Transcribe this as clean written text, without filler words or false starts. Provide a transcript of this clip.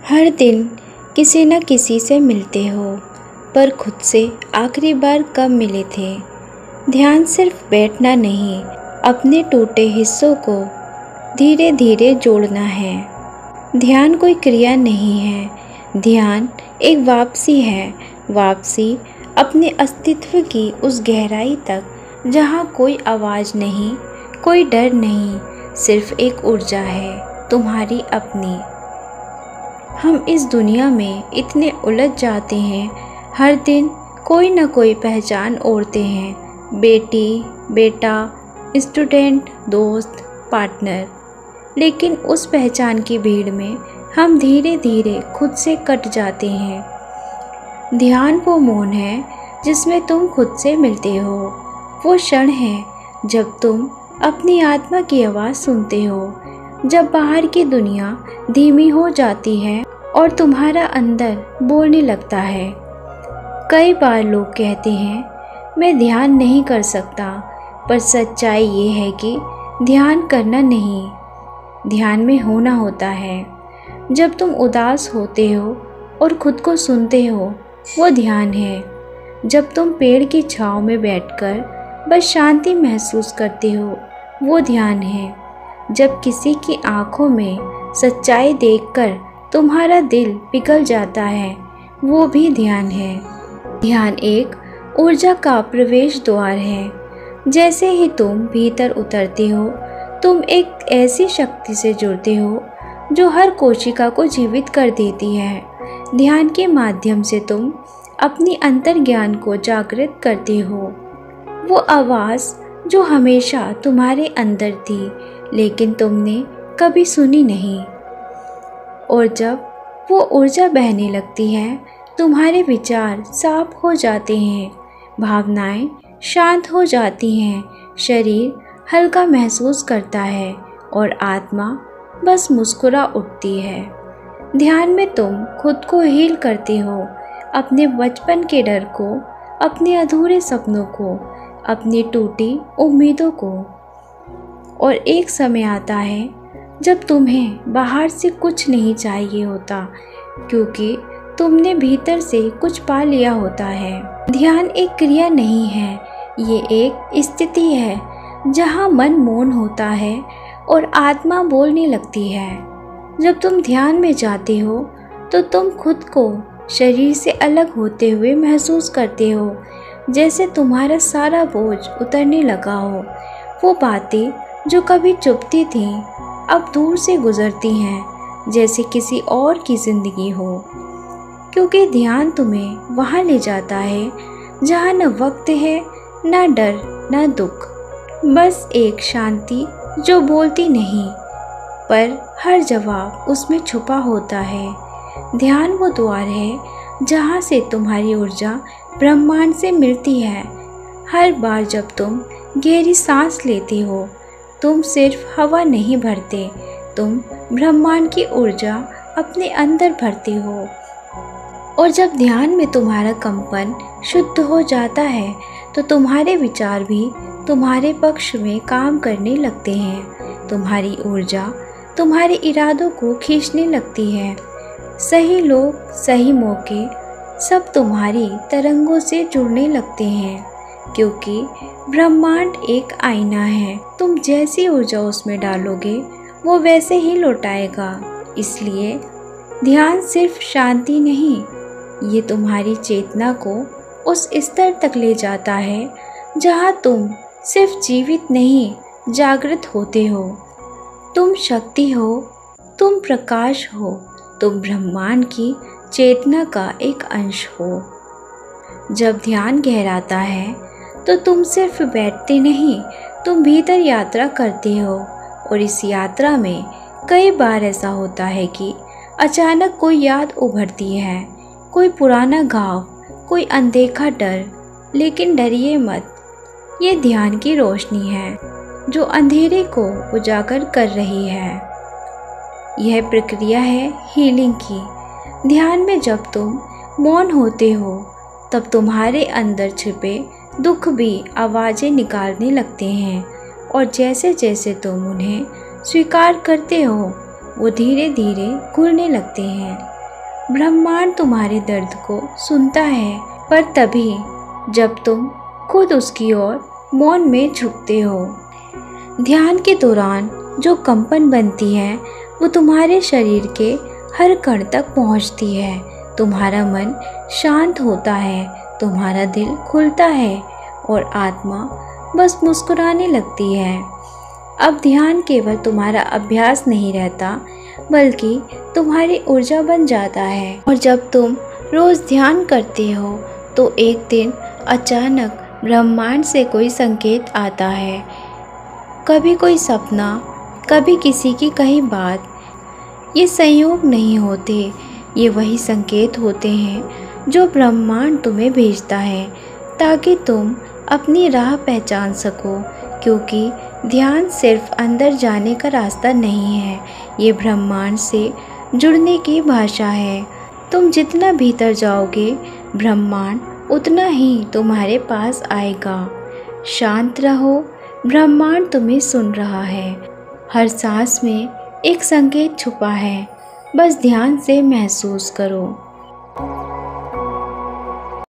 हर दिन किसी न किसी से मिलते हो, पर खुद से आखिरी बार कब मिले थे? ध्यान सिर्फ बैठना नहीं, अपने टूटे हिस्सों को धीरे धीरे जोड़ना है। ध्यान कोई क्रिया नहीं है, ध्यान एक वापसी है। वापसी अपने अस्तित्व की उस गहराई तक जहाँ कोई आवाज़ नहीं, कोई डर नहीं, सिर्फ एक ऊर्जा है, तुम्हारी अपनी। हम इस दुनिया में इतने उलझ जाते हैं, हर दिन कोई न कोई पहचान ओढ़ते हैं। बेटी, बेटा, स्टूडेंट, दोस्त, पार्टनर। लेकिन उस पहचान की भीड़ में हम धीरे धीरे खुद से कट जाते हैं। ध्यान वो मौन है जिसमें तुम खुद से मिलते हो। वो क्षण है जब तुम अपनी आत्मा की आवाज़ सुनते हो, जब बाहर की दुनिया धीमी हो जाती है और तुम्हारा अंदर बोलने लगता है। कई बार लोग कहते हैं मैं ध्यान नहीं कर सकता, पर सच्चाई ये है कि ध्यान करना नहीं, ध्यान में होना होता है। जब तुम उदास होते हो और खुद को सुनते हो, वो ध्यान है। जब तुम पेड़ की छांव में बैठकर बस शांति महसूस करते हो, वो ध्यान है। जब किसी की आंखों में सच्चाई देखकर तुम्हारा दिल पिघल जाता है, वो भी ध्यान है। ध्यान एक ऊर्जा का प्रवेश द्वार है। जैसे ही तुम भीतर उतरते हो, तुम एक ऐसी शक्ति से जुड़ते हो जो हर कोशिका को जीवित कर देती है। ध्यान के माध्यम से तुम अपनी अंतर्ज्ञान को जागृत करते हो, वो आवाज़ जो हमेशा तुम्हारे अंदर थी लेकिन तुमने कभी सुनी नहीं। और जब वो ऊर्जा बहने लगती है, तुम्हारे विचार साफ हो जाते हैं, भावनाएं शांत हो जाती हैं, शरीर हल्का महसूस करता है और आत्मा बस मुस्कुरा उठती है। ध्यान में तुम खुद को हील करते हो, अपने बचपन के डर को, अपने अधूरे सपनों को, अपनी टूटी उम्मीदों को। और एक समय आता है जब तुम्हें बाहर से कुछ नहीं चाहिए होता, क्योंकि तुमने भीतर से कुछ पा लिया होता है। ध्यान एक क्रिया नहीं है, ये एक स्थिति है जहाँ मन मौन होता है और आत्मा बोलने लगती है। जब तुम ध्यान में जाते हो तो तुम खुद को शरीर से अलग होते हुए महसूस करते हो, जैसे तुम्हारा सारा बोझ उतरने लगा हो। वो बातें जो कभी चुभती थीं अब दूर से गुजरती हैं, जैसे किसी और की ज़िंदगी हो। क्योंकि ध्यान तुम्हें वहाँ ले जाता है जहाँ न वक्त है, न डर, न दुख, बस एक शांति जो बोलती नहीं, पर हर जवाब उसमें छुपा होता है। ध्यान वो द्वार है जहाँ से तुम्हारी ऊर्जा ब्रह्मांड से मिलती है। हर बार जब तुम गहरी सांस लेते हो, तुम सिर्फ हवा नहीं भरते, तुम ब्रह्मांड की ऊर्जा अपने अंदर भरते हो। और जब ध्यान में तुम्हारा कंपन शुद्ध हो जाता है, तो तुम्हारे विचार भी तुम्हारे पक्ष में काम करने लगते हैं। तुम्हारी ऊर्जा तुम्हारे इरादों को खींचने लगती है। सही लोग, सही मौके, सब तुम्हारी तरंगों से जुड़ने लगते हैं, क्योंकि ब्रह्मांड एक आईना है। तुम जैसी ऊर्जा उसमें डालोगे, वो वैसे ही लौटाएगा। इसलिए ध्यान सिर्फ शांति नहीं, ये तुम्हारी चेतना को उस स्तर तक ले जाता है जहाँ तुम सिर्फ जीवित नहीं, जागृत होते हो। तुम शक्ति हो, तुम प्रकाश हो, तुम ब्रह्मांड की चेतना का एक अंश हो। जब ध्यान गहराता है तो तुम सिर्फ बैठते नहीं, तुम भीतर यात्रा करते हो। और इस यात्रा में कई बार ऐसा होता है कि अचानक कोई याद उभरती है, कोई पुराना घाव, कोई अनदेखा डर। लेकिन डरिए मत, ये ध्यान की रोशनी है जो अंधेरे को उजागर कर रही है। यह प्रक्रिया है हीलिंग की। ध्यान में जब तुम मौन होते हो, तब तुम्हारे अंदर छिपे दुख भी आवाज़ें निकालने लगते हैं। और जैसे जैसे तुम उन्हें स्वीकार करते हो, वो धीरे धीरे खुलने लगते हैं। ब्रह्मांड तुम्हारे दर्द को सुनता है, पर तभी जब तुम खुद उसकी ओर मौन में झुकते हो। ध्यान के दौरान जो कंपन बनती है वो तुम्हारे शरीर के हर कण तक पहुंचती है। तुम्हारा मन शांत होता है, तुम्हारा दिल खुलता है और आत्मा बस मुस्कुराने लगती है। अब ध्यान केवल तुम्हारा अभ्यास नहीं रहता, बल्कि तुम्हारी ऊर्जा बन जाता है। और जब तुम रोज़ ध्यान करते हो तो एक दिन अचानक ब्रह्मांड से कोई संकेत आता है। कभी कोई सपना, कभी किसी की कही बात। ये संयोग नहीं होते, ये वही संकेत होते हैं जो ब्रह्मांड तुम्हें भेजता है ताकि तुम अपनी राह पहचान सको। क्योंकि ध्यान सिर्फ अंदर जाने का रास्ता नहीं है, ये ब्रह्मांड से जुड़ने की भाषा है। तुम जितना भीतर जाओगे, ब्रह्मांड उतना ही तुम्हारे पास आएगा। शांत रहो, ब्रह्मांड तुम्हें सुन रहा है। हर सांस में एक संकेत छुपा है, बस ध्यान से महसूस करो।